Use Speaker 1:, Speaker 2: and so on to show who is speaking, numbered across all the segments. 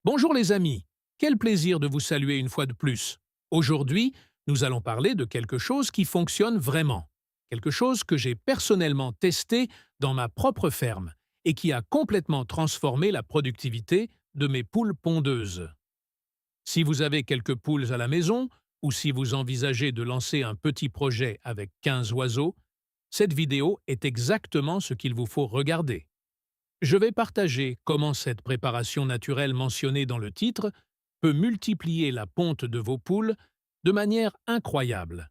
Speaker 1: Bonjour les amis, quel plaisir de vous saluer une fois de plus. Aujourd'hui, nous allons parler de quelque chose qui fonctionne vraiment, quelque chose que j'ai personnellement testé dans ma propre ferme et qui a complètement transformé la productivité de mes poules pondeuses. Si vous avez quelques poules à la maison, ou si vous envisagez de lancer un petit projet avec 15 oiseaux, cette vidéo est exactement ce qu'il vous faut regarder. Je vais partager comment cette préparation naturelle mentionnée dans le titre peut multiplier la ponte de vos poules de manière incroyable.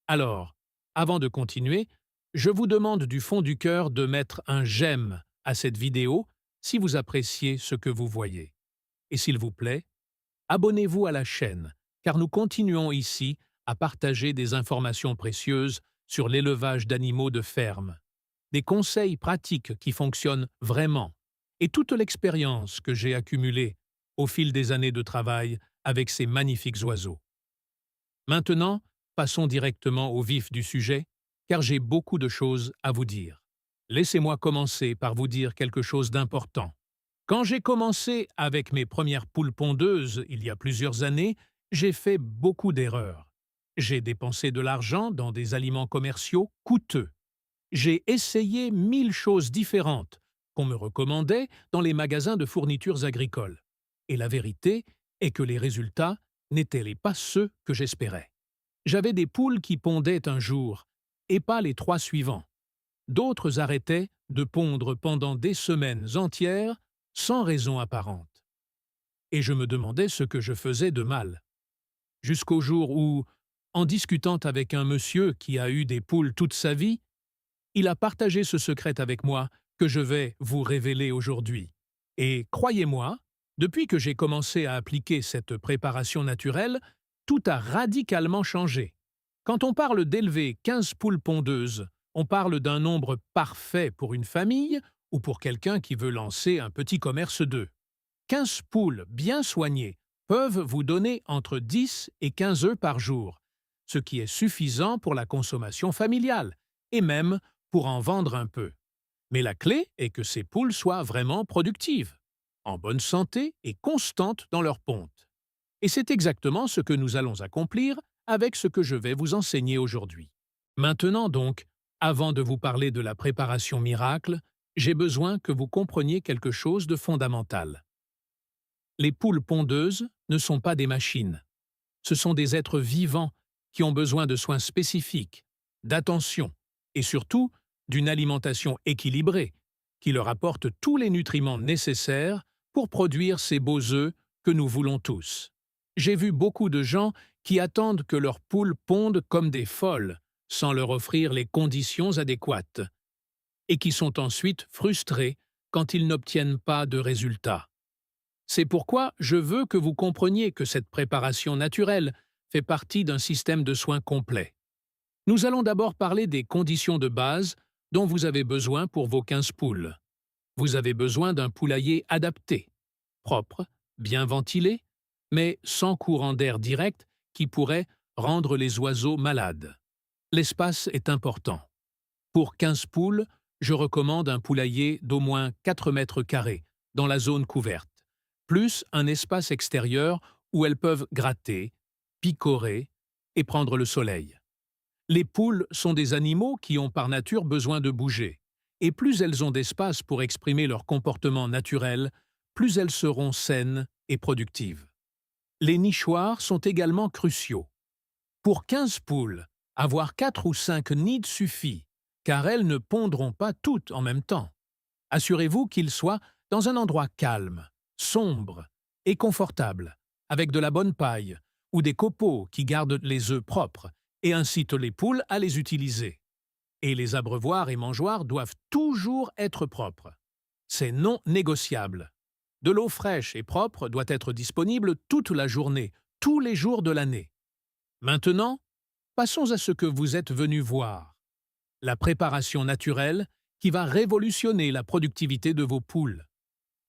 Speaker 1: Alors, avant de continuer, je vous demande du fond du cœur de mettre un j'aime à cette vidéo si vous appréciez ce que vous voyez. Et s'il vous plaît, abonnez-vous à la chaîne, car nous continuons ici à partager des informations précieuses sur l'élevage d'animaux de ferme, des conseils pratiques qui fonctionnent vraiment, et toute l'expérience que j'ai accumulée au fil des années de travail avec ces magnifiques oiseaux. Maintenant, passons directement au vif du sujet, car j'ai beaucoup de choses à vous dire. Laissez-moi commencer par vous dire quelque chose d'important. Quand j'ai commencé avec mes premières poules pondeuses il y a plusieurs années, j'ai fait beaucoup d'erreurs. J'ai dépensé de l'argent dans des aliments commerciaux coûteux. J'ai essayé 1000 choses différentes qu'on me recommandait dans les magasins de fournitures agricoles. Et la vérité est que les résultats n'étaient pas ceux que j'espérais. J'avais des poules qui pondaient un jour, et pas les 3 suivants. D'autres arrêtaient de pondre pendant des semaines entières sans raison apparente. Et je me demandais ce que je faisais de mal. Jusqu'au jour où, en discutant avec un monsieur qui a eu des poules toute sa vie, il a partagé ce secret avec moi que je vais vous révéler aujourd'hui. Et croyez-moi, depuis que j'ai commencé à appliquer cette préparation naturelle, tout a radicalement changé. Quand on parle d'élever 15 poules pondeuses, on parle d'un nombre parfait pour une famille ou pour quelqu'un qui veut lancer un petit commerce d'œufs. 15 poules bien soignées peuvent vous donner entre 10 et 15 œufs par jour, ce qui est suffisant pour la consommation familiale, et même pour en vendre un peu. Mais la clé est que ces poules soient vraiment productives, en bonne santé et constantes dans leur ponte. Et c'est exactement ce que nous allons accomplir avec ce que je vais vous enseigner aujourd'hui. Maintenant donc, avant de vous parler de la préparation miracle, j'ai besoin que vous compreniez quelque chose de fondamental. Les poules pondeuses ne sont pas des machines. Ce sont des êtres vivants qui ont besoin de soins spécifiques, d'attention et surtout d'une alimentation équilibrée qui leur apporte tous les nutriments nécessaires pour produire ces beaux œufs que nous voulons tous. J'ai vu beaucoup de gens qui attendent que leurs poules pondent comme des folles, sans leur offrir les conditions adéquates, et qui sont ensuite frustrés quand ils n'obtiennent pas de résultats. C'est pourquoi je veux que vous compreniez que cette préparation naturelle fait partie d'un système de soins complet. Nous allons d'abord parler des conditions de base dont vous avez besoin pour vos 15 poules. Vous avez besoin d'un poulailler adapté, propre, bien ventilé, mais sans courant d'air direct qui pourrait rendre les oiseaux malades. L'espace est important. Pour 15 poules, je recommande un poulailler d'au moins 4 mètres carrés dans la zone couverte, plus un espace extérieur où elles peuvent gratter, picorer et prendre le soleil. Les poules sont des animaux qui ont par nature besoin de bouger, et plus elles ont d'espace pour exprimer leur comportement naturel, plus elles seront saines et productives. Les nichoirs sont également cruciaux. Pour 15 poules, avoir 4 ou 5 nids suffit, car elles ne pondront pas toutes en même temps. Assurez-vous qu'ils soient dans un endroit calme, sombre et confortable, avec de la bonne paille ou des copeaux qui gardent les œufs propres et incitent les poules à les utiliser. Et les abreuvoirs et mangeoires doivent toujours être propres. C'est non négociable. De l'eau fraîche et propre doit être disponible toute la journée, tous les jours de l'année. Maintenant, passons à ce que vous êtes venu voir. La préparation naturelle qui va révolutionner la productivité de vos poules.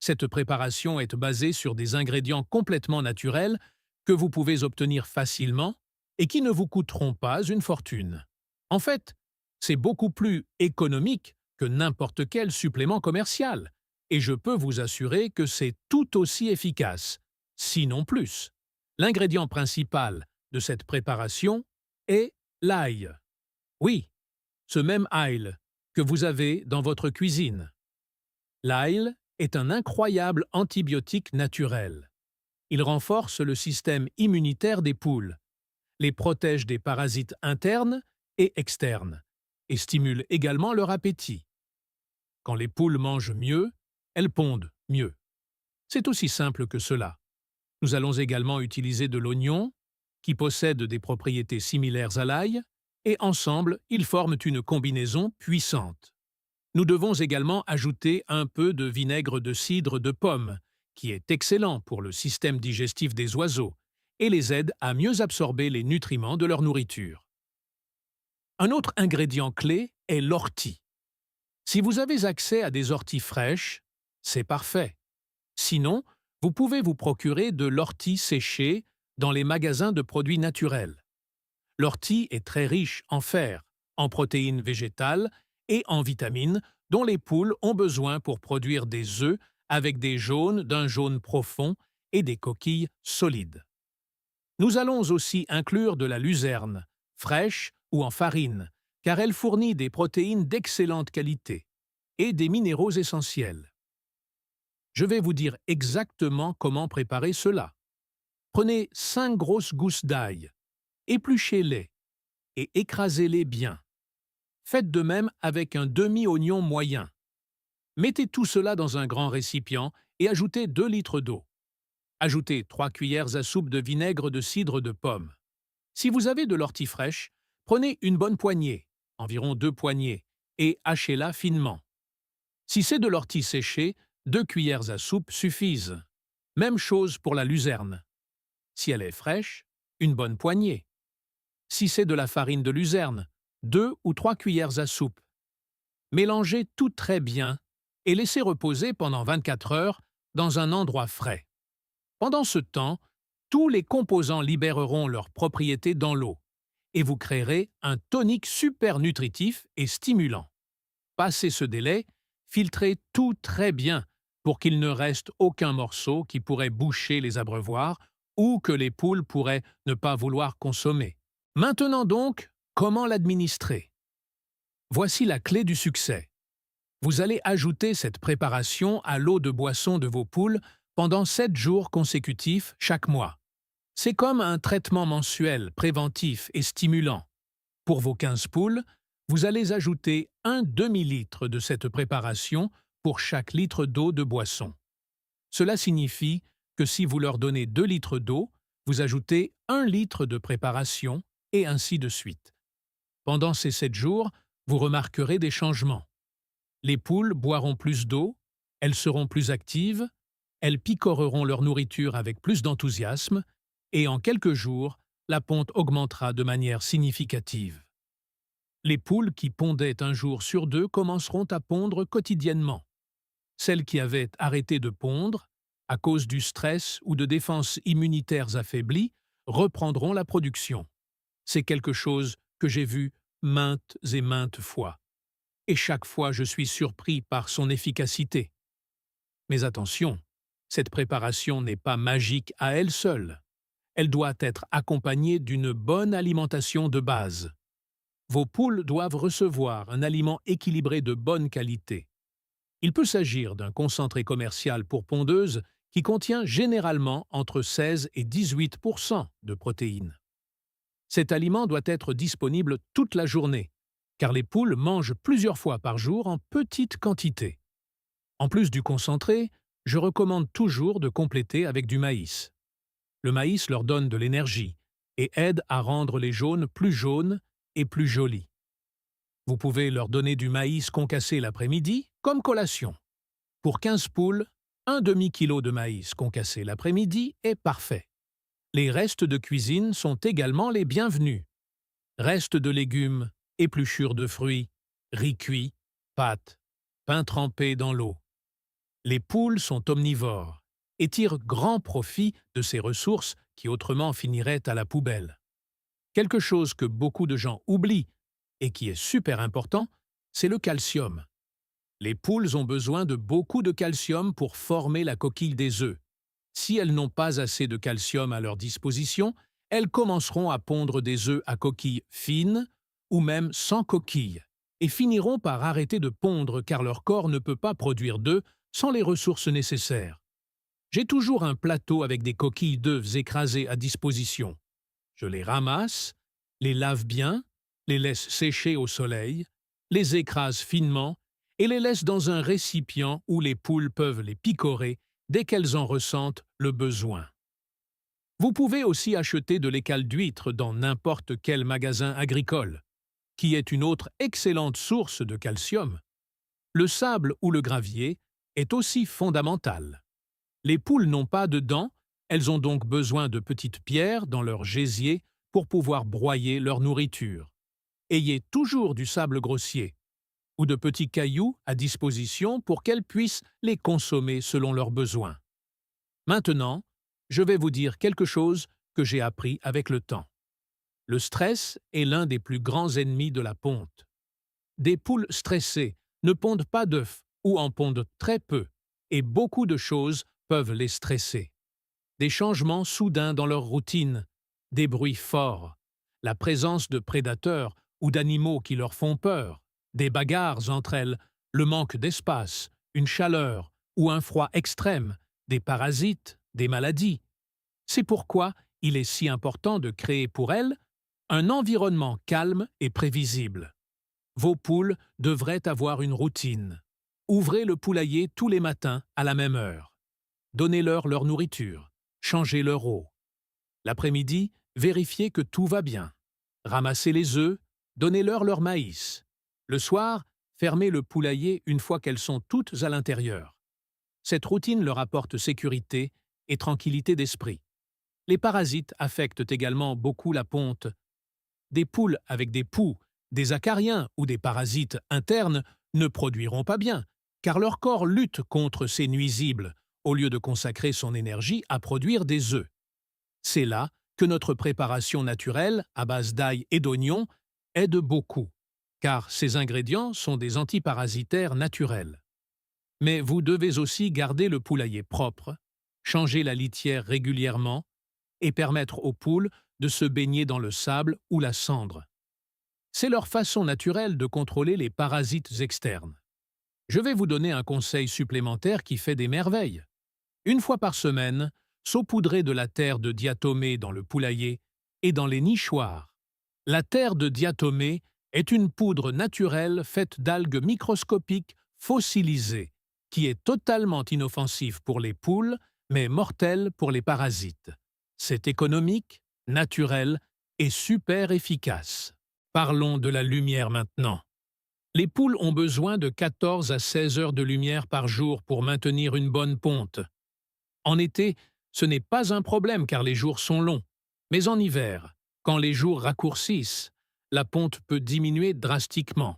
Speaker 1: Cette préparation est basée sur des ingrédients complètement naturels que vous pouvez obtenir facilement et qui ne vous coûteront pas une fortune. En fait, c'est beaucoup plus économique que n'importe quel supplément commercial, Et je peux vous assurer que c'est tout aussi efficace, sinon plus. L'ingrédient principal de cette préparation est l'ail. Oui, ce même ail que vous avez dans votre cuisine. L'ail est un incroyable antibiotique naturel. Il renforce le système immunitaire des poules, les protège des parasites internes et externes, et stimule également leur appétit. Quand les poules mangent mieux, elles pondent mieux. C'est aussi simple que cela. Nous allons également utiliser de l'oignon, qui possède des propriétés similaires à l'ail, et ensemble, ils forment une combinaison puissante. Nous devons également ajouter un peu de vinaigre de cidre de pomme, qui est excellent pour le système digestif des oiseaux et les aide à mieux absorber les nutriments de leur nourriture. Un autre ingrédient clé est l'ortie. Si vous avez accès à des orties fraîches, c'est parfait. Sinon, vous pouvez vous procurer de l'ortie séchée dans les magasins de produits naturels. L'ortie est très riche en fer, en protéines végétales et en vitamines dont les poules ont besoin pour produire des œufs avec des jaunes d'un jaune profond et des coquilles solides. Nous allons aussi inclure de la luzerne, fraîche ou en farine, car elle fournit des protéines d'excellente qualité et des minéraux essentiels. Je vais vous dire exactement comment préparer cela. Prenez 5 grosses gousses d'ail, épluchez-les et écrasez-les bien. Faites de même avec un demi-oignon moyen. Mettez tout cela dans un grand récipient et ajoutez 2 litres d'eau. Ajoutez 3 cuillères à soupe de vinaigre de cidre de pomme. Si vous avez de l'ortie fraîche, prenez une bonne poignée, environ 2 poignées, et hachez-la finement. Si c'est de l'ortie séchée, 2 cuillères à soupe suffisent. Même chose pour la luzerne. Si elle est fraîche, une bonne poignée. Si c'est de la farine de luzerne, 2 ou 3 cuillères à soupe. Mélangez tout très bien et laissez reposer pendant 24 heures dans un endroit frais. Pendant ce temps, tous les composants libéreront leurs propriétés dans l'eau et vous créerez un tonique super nutritif et stimulant. Passé ce délai, filtrez tout très bien pour qu'il ne reste aucun morceau qui pourrait boucher les abreuvoirs ou que les poules pourraient ne pas vouloir consommer. Maintenant donc, comment l'administrer? Voici la clé du succès. Vous allez ajouter cette préparation à l'eau de boisson de vos poules pendant 7 jours consécutifs chaque mois. C'est comme un traitement mensuel, préventif et stimulant. Pour vos 15 poules, vous allez ajouter un demi-litre de cette préparation pour chaque litre d'eau de boisson. Cela signifie que si vous leur donnez 2 litres d'eau, vous ajoutez 1 litre de préparation et ainsi de suite. Pendant ces 7 jours, vous remarquerez des changements. Les poules boiront plus d'eau, elles seront plus actives, elles picoreront leur nourriture avec plus d'enthousiasme et en quelques jours, la ponte augmentera de manière significative. Les poules qui pondaient un jour sur 2 commenceront à pondre quotidiennement. Celles qui avaient arrêté de pondre, à cause du stress ou de défenses immunitaires affaiblies, reprendront la production. C'est quelque chose que j'ai vu maintes et maintes fois. Et chaque fois je suis surpris par son efficacité. Mais attention, cette préparation n'est pas magique à elle seule. Elle doit être accompagnée d'une bonne alimentation de base. Vos poules doivent recevoir un aliment équilibré de bonne qualité. Il peut s'agir d'un concentré commercial pour pondeuses qui contient généralement entre 16 et 18% de protéines. Cet aliment doit être disponible toute la journée, car les poules mangent plusieurs fois par jour en petite quantité. En plus du concentré, je recommande toujours de compléter avec du maïs. Le maïs leur donne de l'énergie et aide à rendre les jaunes plus jaunes et plus jolis. Vous pouvez leur donner du maïs concassé l'après-midi comme collation. Pour 15 poules, un demi-kilo de maïs concassé l'après-midi est parfait. Les restes de cuisine sont également les bienvenus. Restes de légumes, épluchures de fruits, riz cuit, pâtes, pain trempé dans l'eau. Les poules sont omnivores et tirent grand profit de ces ressources qui autrement finiraient à la poubelle. Quelque chose que beaucoup de gens oublient et qui est super important, c'est le calcium. Les poules ont besoin de beaucoup de calcium pour former la coquille des œufs. Si elles n'ont pas assez de calcium à leur disposition, elles commenceront à pondre des œufs à coquille fine ou même sans coquille et finiront par arrêter de pondre car leur corps ne peut pas produire d'œufs sans les ressources nécessaires. J'ai toujours un plateau avec des coquilles d'œufs écrasées à disposition. Je les ramasse, les lave bien, les laisse sécher au soleil, les écrase finement et les laisse dans un récipient où les poules peuvent les picorer dès qu'elles en ressentent le besoin. Vous pouvez aussi acheter de l'écale d'huître dans n'importe quel magasin agricole, qui est une autre excellente source de calcium. Le sable ou le gravier est aussi fondamental. Les poules n'ont pas de dents, elles ont donc besoin de petites pierres dans leur gésier pour pouvoir broyer leur nourriture. Ayez toujours du sable grossier ou de petits cailloux à disposition pour qu'elles puissent les consommer selon leurs besoins. Maintenant, je vais vous dire quelque chose que j'ai appris avec le temps. Le stress est l'un des plus grands ennemis de la ponte. Des poules stressées ne pondent pas d'œufs ou en pondent très peu, et beaucoup de choses peuvent les stresser. Des changements soudains dans leur routine, des bruits forts, la présence de prédateurs ou d'animaux qui leur font peur, des bagarres entre elles, le manque d'espace, une chaleur ou un froid extrême, des parasites, des maladies. C'est pourquoi il est si important de créer pour elles un environnement calme et prévisible. Vos poules devraient avoir une routine. Ouvrez le poulailler tous les matins à la même heure. Donnez-leur leur nourriture. Changez leur eau. L'après-midi, vérifiez que tout va bien. Ramassez les œufs, donnez-leur leur maïs. Le soir, fermez le poulailler une fois qu'elles sont toutes à l'intérieur. Cette routine leur apporte sécurité et tranquillité d'esprit. Les parasites affectent également beaucoup la ponte. Des poules avec des poux, des acariens ou des parasites internes ne produiront pas bien, car leur corps lutte contre ces nuisibles, au lieu de consacrer son énergie à produire des œufs. C'est là que notre préparation naturelle, à base d'ail et d'oignons, aide beaucoup, car ces ingrédients sont des antiparasitaires naturels. Mais vous devez aussi garder le poulailler propre, changer la litière régulièrement et permettre aux poules de se baigner dans le sable ou la cendre. C'est leur façon naturelle de contrôler les parasites externes. Je vais vous donner un conseil supplémentaire qui fait des merveilles. Une fois par semaine, saupoudrez de la terre de diatomée dans le poulailler et dans les nichoirs. La terre de diatomée est une poudre naturelle faite d'algues microscopiques fossilisées, qui est totalement inoffensive pour les poules, mais mortelle pour les parasites. C'est économique, naturel et super efficace. Parlons de la lumière maintenant. Les poules ont besoin de 14 à 16 heures de lumière par jour pour maintenir une bonne ponte. En été, ce n'est pas un problème car les jours sont longs. Mais en hiver, quand les jours raccourcissent, la ponte peut diminuer drastiquement.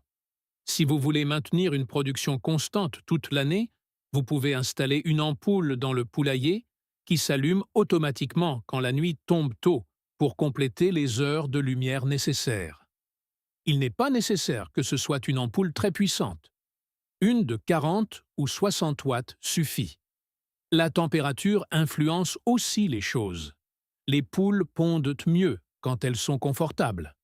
Speaker 1: Si vous voulez maintenir une production constante toute l'année, vous pouvez installer une ampoule dans le poulailler qui s'allume automatiquement quand la nuit tombe tôt pour compléter les heures de lumière nécessaires. Il n'est pas nécessaire que ce soit une ampoule très puissante. Une de 40 ou 60 watts suffit. La température influence aussi les choses. Les poules pondent mieux quand elles sont confortables.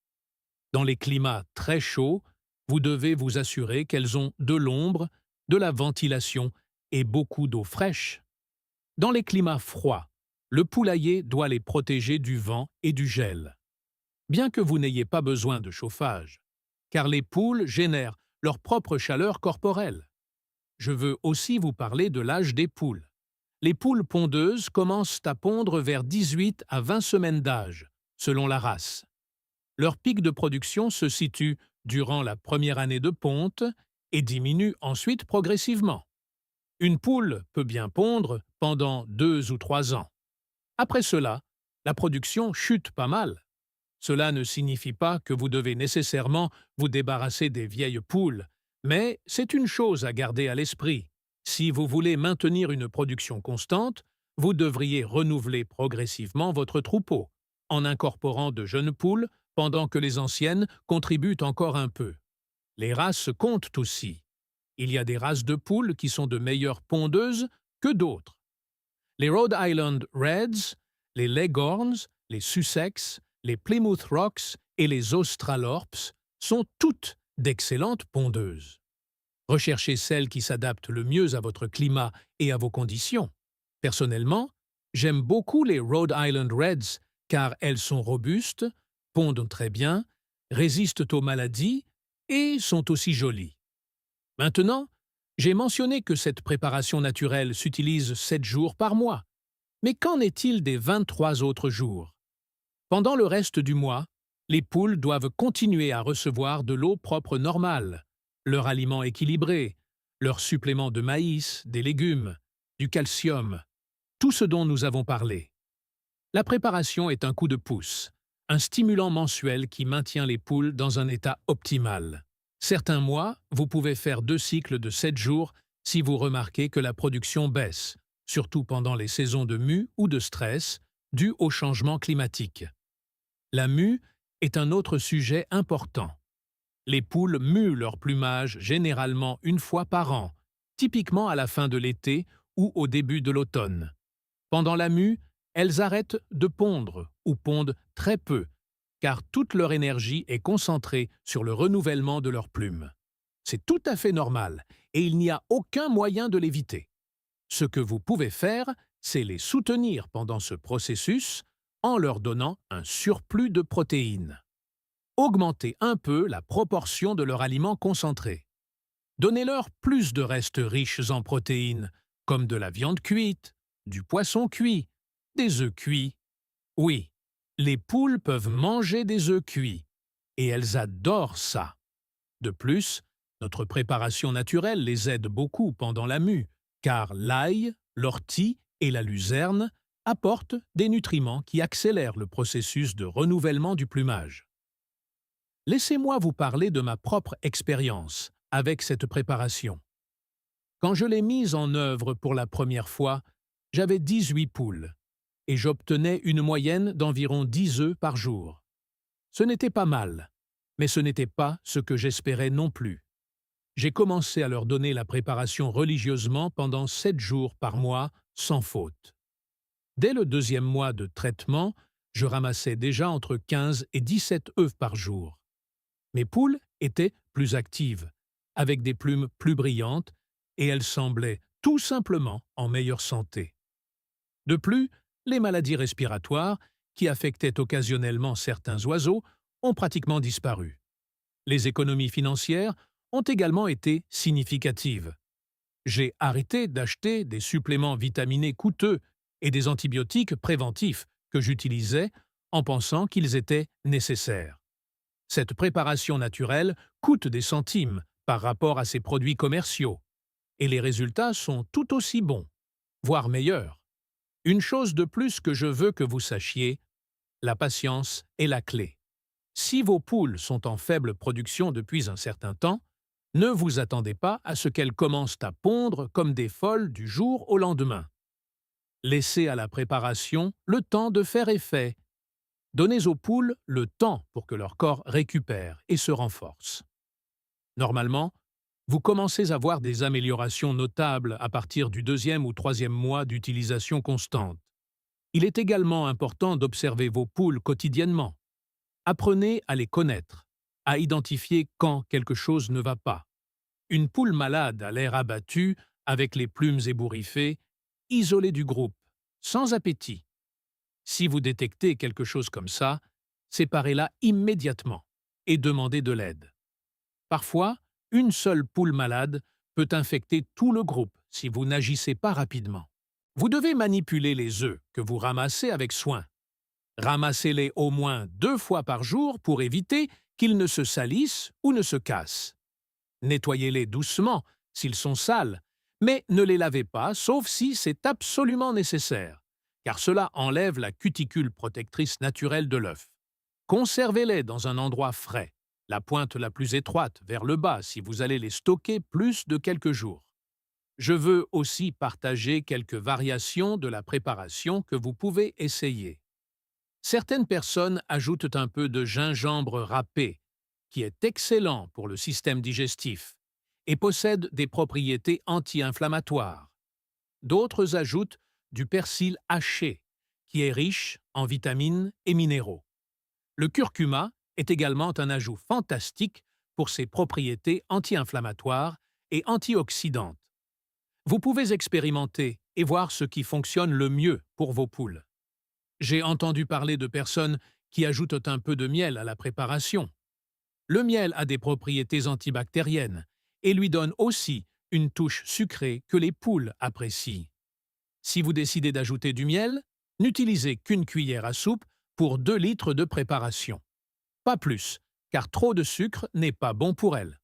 Speaker 1: Dans les climats très chauds, vous devez vous assurer qu'elles ont de l'ombre, de la ventilation et beaucoup d'eau fraîche. Dans les climats froids, le poulailler doit les protéger du vent et du gel. Bien que vous n'ayez pas besoin de chauffage, car les poules génèrent leur propre chaleur corporelle. Je veux aussi vous parler de l'âge des poules. Les poules pondeuses commencent à pondre vers 18 à 20 semaines d'âge, selon la race. Leur pic de production se situe durant la première année de ponte et diminue ensuite progressivement. Une poule peut bien pondre pendant 2 ou 3 ans. Après cela, la production chute pas mal. Cela ne signifie pas que vous devez nécessairement vous débarrasser des vieilles poules, mais c'est une chose à garder à l'esprit. Si vous voulez maintenir une production constante, vous devriez renouveler progressivement votre troupeau, en incorporant de jeunes poules pendant que les anciennes contribuent encore un peu. Les races comptent aussi. Il y a des races de poules qui sont de meilleures pondeuses que d'autres. Les Rhode Island Reds, les Leghorns, les Sussex, les Plymouth Rocks et les Australorps sont toutes d'excellentes pondeuses. Recherchez celles qui s'adaptent le mieux à votre climat et à vos conditions. Personnellement, j'aime beaucoup les Rhode Island Reds car elles sont robustes, pondent très bien, résistent aux maladies et sont aussi jolies. Maintenant, j'ai mentionné que cette préparation naturelle s'utilise 7 jours par mois. Mais qu'en est-il des 23 autres jours? Pendant le reste du mois, les poules doivent continuer à recevoir de l'eau propre normale, leur aliment équilibré, leurs suppléments de maïs, des légumes, du calcium, tout ce dont nous avons parlé. La préparation est un coup de pouce, un stimulant mensuel qui maintient les poules dans un état optimal. Certains mois, vous pouvez faire 2 cycles de 7 jours si vous remarquez que la production baisse, surtout pendant les saisons de mue ou de stress dues au changement climatique. La mue est un autre sujet important. Les poules muent leur plumage généralement une fois par an, typiquement à la fin de l'été ou au début de l'automne. Pendant la mue, elles arrêtent de pondre ou pondent très peu, car toute leur énergie est concentrée sur le renouvellement de leurs plumes. C'est tout à fait normal et il n'y a aucun moyen de l'éviter. Ce que vous pouvez faire, c'est les soutenir pendant ce processus en leur donnant un surplus de protéines. Augmentez un peu la proportion de leur aliment concentré. Donnez-leur plus de restes riches en protéines, comme de la viande cuite, du poisson cuit, des œufs cuits. Oui, les poules peuvent manger des œufs cuits, et elles adorent ça. De plus, notre préparation naturelle les aide beaucoup pendant la mue, car l'ail, l'ortie et la luzerne apportent des nutriments qui accélèrent le processus de renouvellement du plumage. Laissez-moi vous parler de ma propre expérience avec cette préparation. Quand je l'ai mise en œuvre pour la première fois, j'avais 18 poules et j'obtenais une moyenne d'environ 10 œufs par jour. Ce n'était pas mal, mais ce n'était pas ce que j'espérais non plus. J'ai commencé à leur donner la préparation religieusement pendant 7 jours par mois, sans faute. Dès le 2e mois de traitement, je ramassais déjà entre 15 et 17 œufs par jour. Mes poules étaient plus actives, avec des plumes plus brillantes, et elles semblaient tout simplement en meilleure santé. De plus, les maladies respiratoires, qui affectaient occasionnellement certains oiseaux, ont pratiquement disparu. Les économies financières ont également été significatives. J'ai arrêté d'acheter des suppléments vitaminés coûteux et des antibiotiques préventifs que j'utilisais en pensant qu'ils étaient nécessaires. Cette préparation naturelle coûte des centimes par rapport à ces produits commerciaux, et les résultats sont tout aussi bons, voire meilleurs. Une chose de plus que je veux que vous sachiez, la patience est la clé. Si vos poules sont en faible production depuis un certain temps, ne vous attendez pas à ce qu'elles commencent à pondre comme des folles du jour au lendemain. Laissez à la préparation le temps de faire effet. Donnez aux poules le temps pour que leur corps récupère et se renforce. Normalement, vous commencez à voir des améliorations notables à partir du 2e ou 3e mois d'utilisation constante. Il est également important d'observer vos poules quotidiennement. Apprenez à les connaître, à identifier quand quelque chose ne va pas. Une poule malade à l'air abattu, avec les plumes ébouriffées, isolée du groupe, sans appétit. Si vous détectez quelque chose comme ça, séparez-la immédiatement et demandez de l'aide. Parfois, une seule poule malade peut infecter tout le groupe si vous n'agissez pas rapidement. Vous devez manipuler les œufs que vous ramassez avec soin. Ramassez-les au moins 2 fois par jour pour éviter qu'ils ne se salissent ou ne se cassent. Nettoyez-les doucement s'ils sont sales, mais ne les lavez pas sauf si c'est absolument nécessaire, car cela enlève la cuticule protectrice naturelle de l'œuf. Conservez-les dans un endroit frais, la pointe la plus étroite vers le bas si vous allez les stocker plus de quelques jours. Je veux aussi partager quelques variations de la préparation que vous pouvez essayer. Certaines personnes ajoutent un peu de gingembre râpé, qui est excellent pour le système digestif, et possèdent des propriétés anti-inflammatoires. D'autres ajoutent du persil haché, qui est riche en vitamines et minéraux. Le curcuma est également un ajout fantastique pour ses propriétés anti-inflammatoires et antioxydantes. Vous pouvez expérimenter et voir ce qui fonctionne le mieux pour vos poules. J'ai entendu parler de personnes qui ajoutent un peu de miel à la préparation. Le miel a des propriétés antibactériennes et lui donne aussi une touche sucrée que les poules apprécient. Si vous décidez d'ajouter du miel, n'utilisez qu'une cuillère à soupe pour 2 litres de préparation. Pas plus, car trop de sucre n'est pas bon pour elles.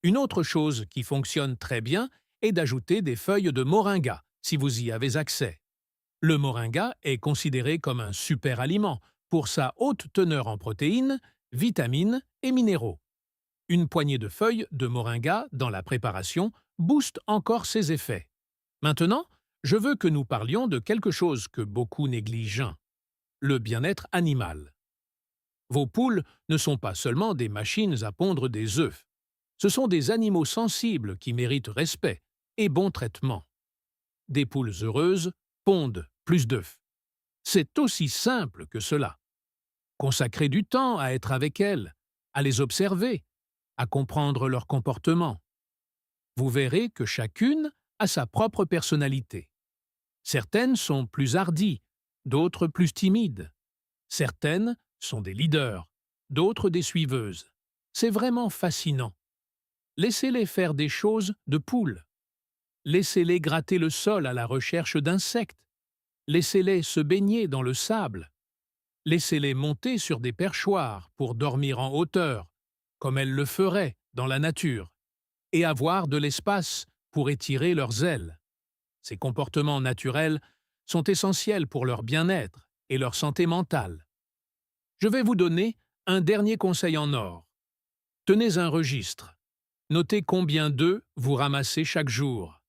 Speaker 1: Une autre chose qui fonctionne très bien est d'ajouter des feuilles de moringa, si vous y avez accès. Le moringa est considéré comme un super aliment pour sa haute teneur en protéines, vitamines et minéraux. Une poignée de feuilles de moringa dans la préparation booste encore ses effets. Maintenant, je veux que nous parlions de quelque chose que beaucoup négligent, le bien-être animal. Vos poules ne sont pas seulement des machines à pondre des œufs. Ce sont des animaux sensibles qui méritent respect et bon traitement. Des poules heureuses pondent plus d'œufs. C'est aussi simple que cela. Consacrez du temps à être avec elles, à les observer, à comprendre leur comportement. Vous verrez que chacune a sa propre personnalité. Certaines sont plus hardies, d'autres plus timides. Certaines sont des leaders, d'autres des suiveuses. C'est vraiment fascinant. Laissez-les faire des choses de poules. Laissez-les gratter le sol à la recherche d'insectes. Laissez-les se baigner dans le sable. Laissez-les monter sur des perchoirs pour dormir en hauteur, comme elles le feraient dans la nature, et avoir de l'espace pour étirer leurs ailes. Ces comportements naturels sont essentiels pour leur bien-être et leur santé mentale. Je vais vous donner un dernier conseil en or. Tenez un registre. Notez combien d'œufs vous ramassez chaque jour.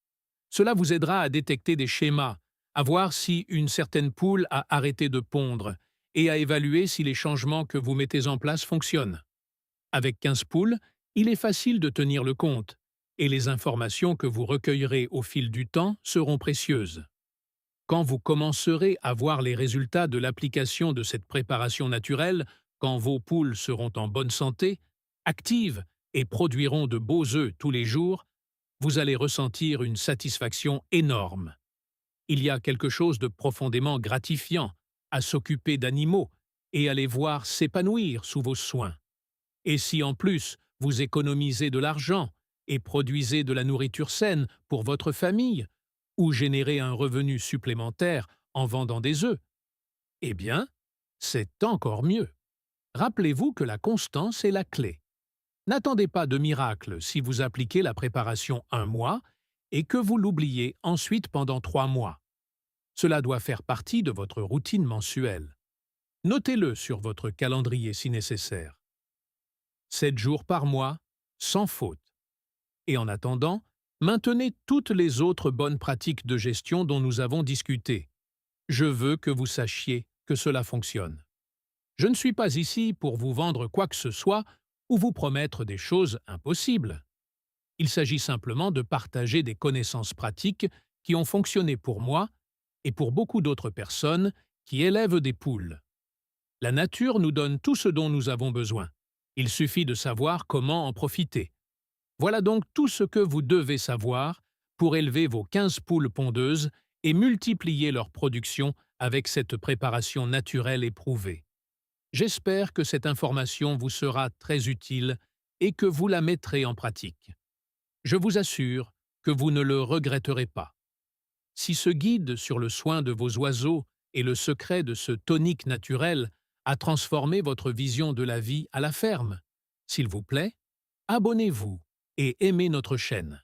Speaker 1: Cela vous aidera à détecter des schémas, à voir si une certaine poule a arrêté de pondre et à évaluer si les changements que vous mettez en place fonctionnent. Avec 15 poules, il est facile de tenir le compte, et les informations que vous recueillerez au fil du temps seront précieuses. Quand vous commencerez à voir les résultats de l'application de cette préparation naturelle, quand vos poules seront en bonne santé, actives et produiront de beaux œufs tous les jours, vous allez ressentir une satisfaction énorme. Il y a quelque chose de profondément gratifiant à s'occuper d'animaux et à les voir s'épanouir sous vos soins. Et si en plus vous économisez de l'argent et produisez de la nourriture saine pour votre famille, ou générez un revenu supplémentaire en vendant des œufs, eh bien, c'est encore mieux. Rappelez-vous que la constance est la clé. N'attendez pas de miracle si vous appliquez la préparation un mois et que vous l'oubliez ensuite pendant 3 mois. Cela doit faire partie de votre routine mensuelle. Notez-le sur votre calendrier si nécessaire. 7 jours par mois, sans faute. Et en attendant, maintenez toutes les autres bonnes pratiques de gestion dont nous avons discuté. Je veux que vous sachiez que cela fonctionne. Je ne suis pas ici pour vous vendre quoi que ce soit ou vous promettre des choses impossibles. Il s'agit simplement de partager des connaissances pratiques qui ont fonctionné pour moi et pour beaucoup d'autres personnes qui élèvent des poules. La nature nous donne tout ce dont nous avons besoin. Il suffit de savoir comment en profiter. Voilà donc tout ce que vous devez savoir pour élever vos 15 poules pondeuses et multiplier leur production avec cette préparation naturelle éprouvée. J'espère que cette information vous sera très utile et que vous la mettrez en pratique. Je vous assure que vous ne le regretterez pas. Si ce guide sur le soin de vos oiseaux et le secret de ce tonique naturel a transformé votre vision de la vie à la ferme, s'il vous plaît, abonnez-vous et aimez notre chaîne.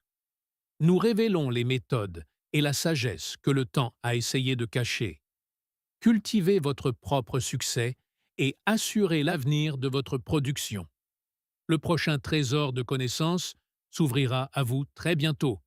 Speaker 1: Nous révélons les méthodes et la sagesse que le temps a essayé de cacher. Cultivez votre propre succès et assurez l'avenir de votre production. Le prochain trésor de connaissances s'ouvrira à vous très bientôt.